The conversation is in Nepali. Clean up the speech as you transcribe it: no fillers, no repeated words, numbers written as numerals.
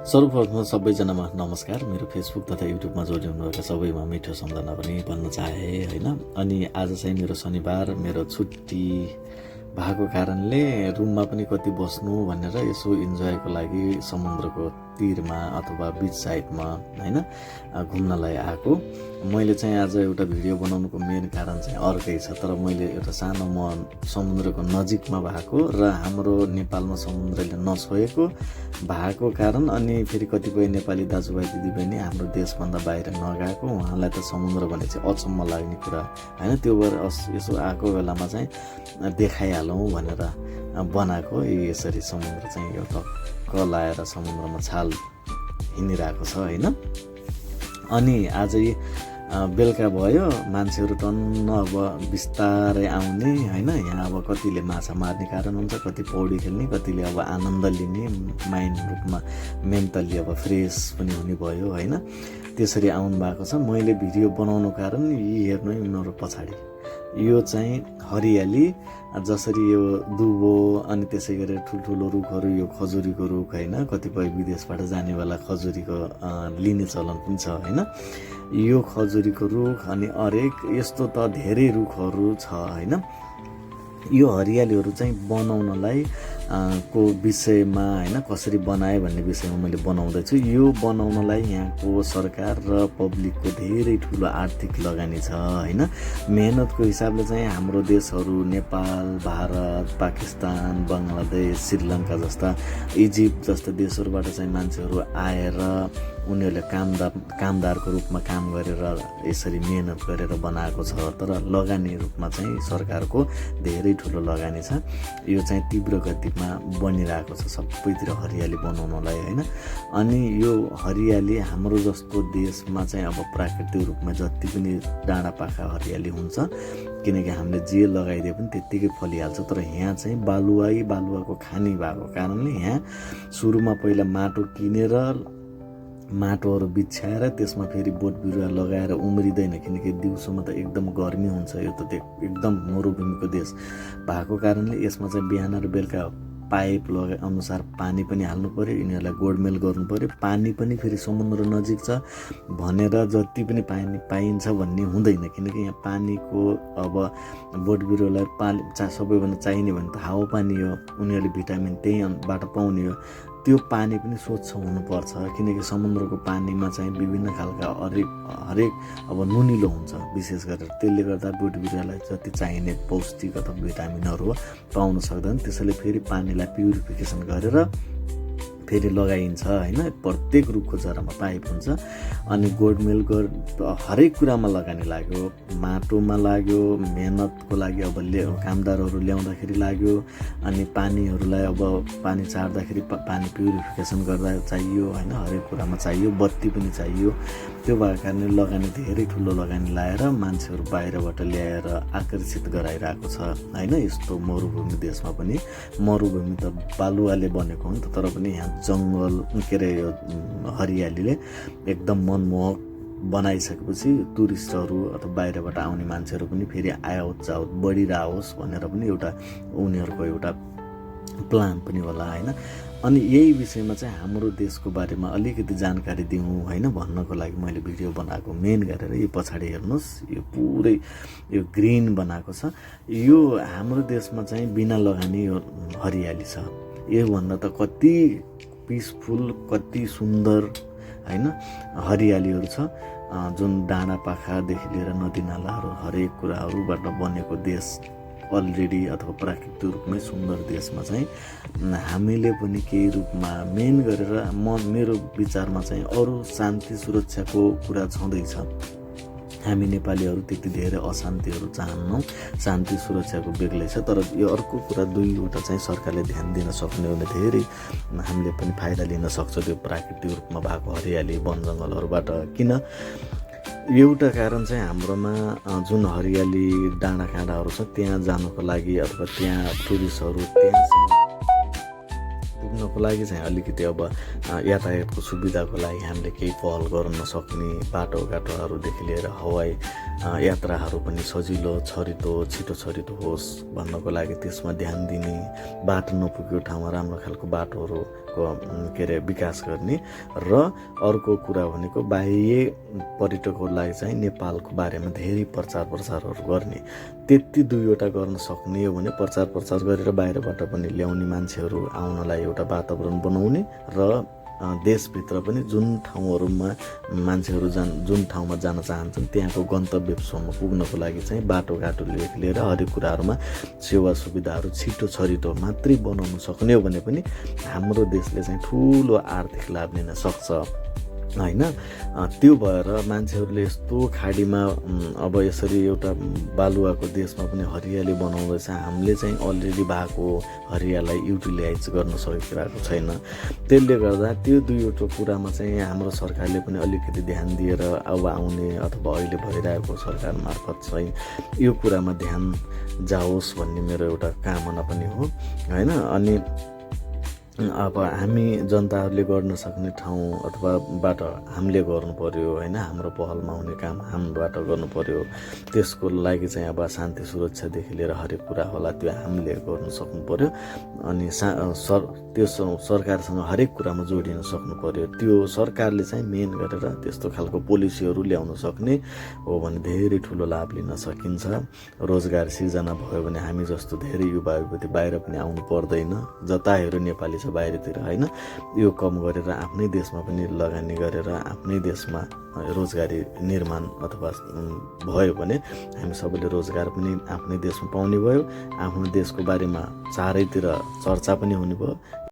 सर्वप्रथम सबैजनामा नमस्कार। मेरो फेसबुक तथा युट्युबमा जोडिनुभएका सबैमा मिठो सम्झना पनि भन्न चाहे होइन। अनि आज चाहिँ मेरो शनिबार, मेरो छुट्टी भएको कारणले रुममा पनि कति बस्नु भनेर यसो इन्जोयको लागि समुद्रको तीरमा अथवा बिच साइडमा होइन घुम्नलाई आएको। मैले चाहिँ आज एउटा भिडियो बनाउनुको मेन कारण चाहिँ अर्कै छ, तर मैले एउटा सानो समुद्रको नजिकमा भएको र हाम्रो नेपालमा समुद्रले नछोएको भएको कारण, अनि फेरि कतिपय नेपाली दाजुभाइ दिदीबहिनी हाम्रो देशभन्दा बाहिर नगएको, उहाँलाई त समुद्र भने चाहिँ अचम्म लाग्ने कुरा होइन। त्यो भएर यसो आएको बेलामा चाहिँ देखाइहालौँ भनेर बनाएको। यसरी समुद्र चाहिँ यो टक्क लाएर समुद्रमा छाल हिँडिरहेको छ होइन। अनि आजै बेलुका भयो, मान्छेहरू टन्न अब बिस्तारै आउने होइन। यहाँ अब कतिले माछा मार्ने कारण हुन्छ, कति पौडी खेल्ने, कतिले अब आनन्द लिने, माइन्ड रूपमा मेन्टल्ली अब फ्रेस पनि हुने भयो होइन। त्यसरी आउनु भएको छ। मैले भिडियो बनाउनु कारण यी हेर्नु उनीहरू पछाडि यो चाहिँ हरियाली, जसरी यो दुबो अनि त्यसै गरी ठुल्ठुलो रुखहरू, यो खजुरीको रुख होइन। कतिपय विदेशबाट जाने बेला खजुरीको लिने चलन पनि छ होइन। यो खजुरीको रुख अनि अरेक यस्तो त धेरै रुखहरू छ होइन। यो हरियालीहरू चाहिँ बनाउनलाई को विषयमा होइन, कसरी बनाए भन्ने विषयमा मैले बनाउँदैछु। यो बनाउनलाई यहाँको सरकार र पब्लिकको धेरै ठुलो आर्थिक लगानी छ होइन। मेहनतको हिसाबले चाहिँ हाम्रो देशहरू नेपाल, भारत, पाकिस्तान, बङ्गलादेश, श्रीलङ्का जस्ता, इजिप्ट जस्ता देशहरूबाट चाहिँ मान्छेहरू आएर उनीहरूले कामदारको रूपमा काम गरेर यसरी मेहनत गरेर बनाएको छ। तर लगानी रूपमा चाहिँ सरकारको धेरै ठुलो लगानी छ। यो चाहिँ तीव्र गतिमा बनिरहेको छ सबैतिर हरियाली बनाउनलाई होइन। अनि यो हरियाली हाम्रो जस्तो देशमा चाहिँ अब प्राकृतिक रूपमा जति पनि डाँडा पाखा हरियाली हुन्छ, किनकि हामीले जे लगाइदिए पनि त्यत्तिकै फलिहाल्छ। तर यहाँ चाहिँ बालुवाको खानी भएको कारणले यहाँ सुरुमा पहिला माटो किनेर माटोहरू बिछ्याएर त्यसमा फेरि बोट बिरुवा लगाएर उम्रिँदैन, किनकि दिउँसोमा त एकदम गर्मी हुन्छ। यो त एकदम मरुभूमिको देश भएको कारणले यसमा चाहिँ बिहान र बेलुका पाइप लगाए अनुसार पानी पनि हाल्नु पर्यो, यिनीहरूलाई गोडमेल गर्नु पर्यो। पानी पनि फेरि समुद्र नजिक छ भनेर जति पनि पानी पाइन्छ भन्ने हुँदैन, किनकि यहाँ पानीको अब बोट बिरुवालाई सबैभन्दा चाहिने भने त हावापानी हो। उनीहरूले भिटामिन त्यहीबाट पाउने हो। त्यो पानी पनि स्वच्छ हुनुपर्छ, किनकि समुद्रको पानीमा चाहिँ विभिन्न खालका हरेक अब नुनिलो हुन्छ विशेष गरेर। त्यसले गर्दा बोट बिरुवालाई जति चाहिने पौष्टिक अथवा भिटामिनहरू पाउन सक्दैन। त्यसैले फेरि पानीलाई प्युरिफिकेसन गरेर फेरि लगाइन्छ होइन। प्रत्येक रुखको जरामा पाइप हुन्छ। अनि गोडमेल हरेक कुरामा लगानी लाग्यो, माटोमा लाग्यो, मेहनतको लागि अब कामदारहरू ल्याउँदाखेरि लाग्यो, अनि पानीहरूलाई अब पानी चाड्दाखेरि पानी प्युरिफिकेसन गर्दा चाहियो होइन। हरेक कुरामा चाहियो, बत्ती पनि चाहियो। त्यो भएको कारणले लगानी धेरै ठुलो लगानी लाएर मान्छेहरू बाहिरबाट ल्याएर आकर्षित गराइरहेको छ होइन। यस्तो मरुभूमि देशमा पनि, मरुभूमि त बालुवाले बनेको हो नि त, तर पनि यहाँ जङ्गल के अरे यो हरियालीले एकदम मनमोहक बनाइसकेपछि टुरिस्टहरू अथवा बाहिरबाट आउने मान्छेहरू पनि फेरि आवत जावत बढिरहोस् भनेर पनि एउटा उनीहरूको एउटा प्लान पनि होला होइन। अनि यही विषयमा चाहिँ हाम्रो देशको बारेमा अलिकति जानकारी दिउँ होइन भन्नको लागि मैले भिडियो बनाएको। मेन गरेर यो पछाडि हेर्नुहोस्, यो पुरै यो ग्रिन बनाएको छ। यो हाम्रो देशमा चाहिँ बिना लगानी यो हरियाली छ। योभन्दा त कति पिसफुल, कति सुन्दर होइन हरियालीहरू छ, जुन डाँडा पाखादेखि लिएर नदीनालाहरू हरेक कुराहरूबाट बनेको देश अलरेडी अथवा प्राकृतिक रूपमै सुन्दर देशमा चाहिँ हामीले पनि केही रूपमा मेन गरेर मेरो विचारमा चाहिँ अरू शान्ति सुरक्षाको कुरा छँदैछ। हामी नेपालीहरू त्यति धेरै अशान्तिहरू चाहन्नौँ, शान्ति सुरक्षाको बेग्लै छ। तर यो अर्को कुरा दुईवटा चाहिँ सरकारले ध्यान दिन सक्ने हो भने धेरै हामीले पनि फाइदा लिन सक्छौँ त्यो प्राकृतिक रूपमा भएको हरियाली वन जङ्गलहरूबाट। किन एउटा कारण चाहिँ हाम्रोमा जुन हरियाली डाँडाकाँडाहरू छ त्यहाँ जानको लागि अथवा त्यहाँ टुरिस्टहरू त्यहाँसम्म पुग्नको लागि चाहिँ अलिकति अब यातायातको सुविधाको लागि हामीले केही पहल गर्न नसक्ने, बाटोघाटोहरूदेखि लिएर हवाई यात्राहरू पनि सजिलो छिटो होस् भन्नको लागि त्यसमा ध्यान दिने, बाटो नपुगेको ठाउँमा राम्रो खालको बाटोहरू के अरे विकास गर्ने र अर्को कुरा भनेको बाह्य पर्यटकहरूलाई चाहिँ नेपालको बारेमा धेरै प्रचारहरू गर्ने। त्यति दुईवटा गर्न सक्ने हो भने प्रचार गरेर बाहिरबाट पनि ल्याउने, मान्छेहरू आउनलाई एउटा वातावरण बनाउने र देशभित्र पनि जुन ठाउँहरूमा मान्छेहरू जुन ठाउँमा जान चाहन्छन् त्यहाँको गन्तव्यसम्म पुग्नको लागि चाहिँ बाटोघाटोदेखि लिएर हरेक कुराहरूमा सेवा सुविधाहरू छिटो छरिटो मात्रै बनाउन सक्ने हो भने पनि हाम्रो देशले चाहिँ ठुलो आर्थिक लाभ लिन सक्छ होइन। त्यो भएर मान्छेहरूले यस्तो खाडीमा अब यसरी एउटा बालुवाको देशमा पनि हरियाली बनाउँदैछ, हामीले चाहिँ अलरेडी भएको हरियालाई युटिलाइज गर्न सकिरहेको छैन। त्यसले गर्दा त्यो दुईवटा कुरामा चाहिँ हाम्रो सरकारले पनि अलिकति ध्यान दिएर अब आउने अथवा अहिले भइरहेको सरकार मार्फत चाहिँ यो कुरामा ध्यान जाओस् भन्ने मेरो एउटा कामना पनि हो होइन। अनि अब हामी जनताहरूले गर्न सक्ने ठाउँ अथवा बाटो हामीले गर्नु पर्यो होइन। हाम्रो पहलमा हुने काम हामीबाट गर्नु पर्यो। त्यसको लागि चाहिँ अब शान्ति सुरक्षादेखि लिएर हरेक कुरा होला त्यो हामीले गर्नु सक्नु पर्यो। अनि त्यो सरकारसँग हरेक कुरामा जोडिन सक्नु पर्यो। त्यो सरकारले चाहिँ मेन गरेर त्यस्तो खालको पोलिसीहरू ल्याउन सक्ने हो भने धेरै ठुलो लाभ लिन सकिन्छ। रोजगार सिर्जना भयो भने हामी जस्तो धेरै युवा युवती बाहिर पनि आउनु पर्दैन। जता हेऱ्यो नेपाली छ बाहिरतिर होइन। यो कम गरेर आफ्नै देशमा पनि लगानी गरेर आफ्नै देशमा रोजगारी निर्माण अथवा भयो भने हामी सबैले रोजगार पनि आफ्नै देशमा पाउने भयो। आफ्नो देशको बारेमा चारैतिर चर्चा पनि हुने भयो।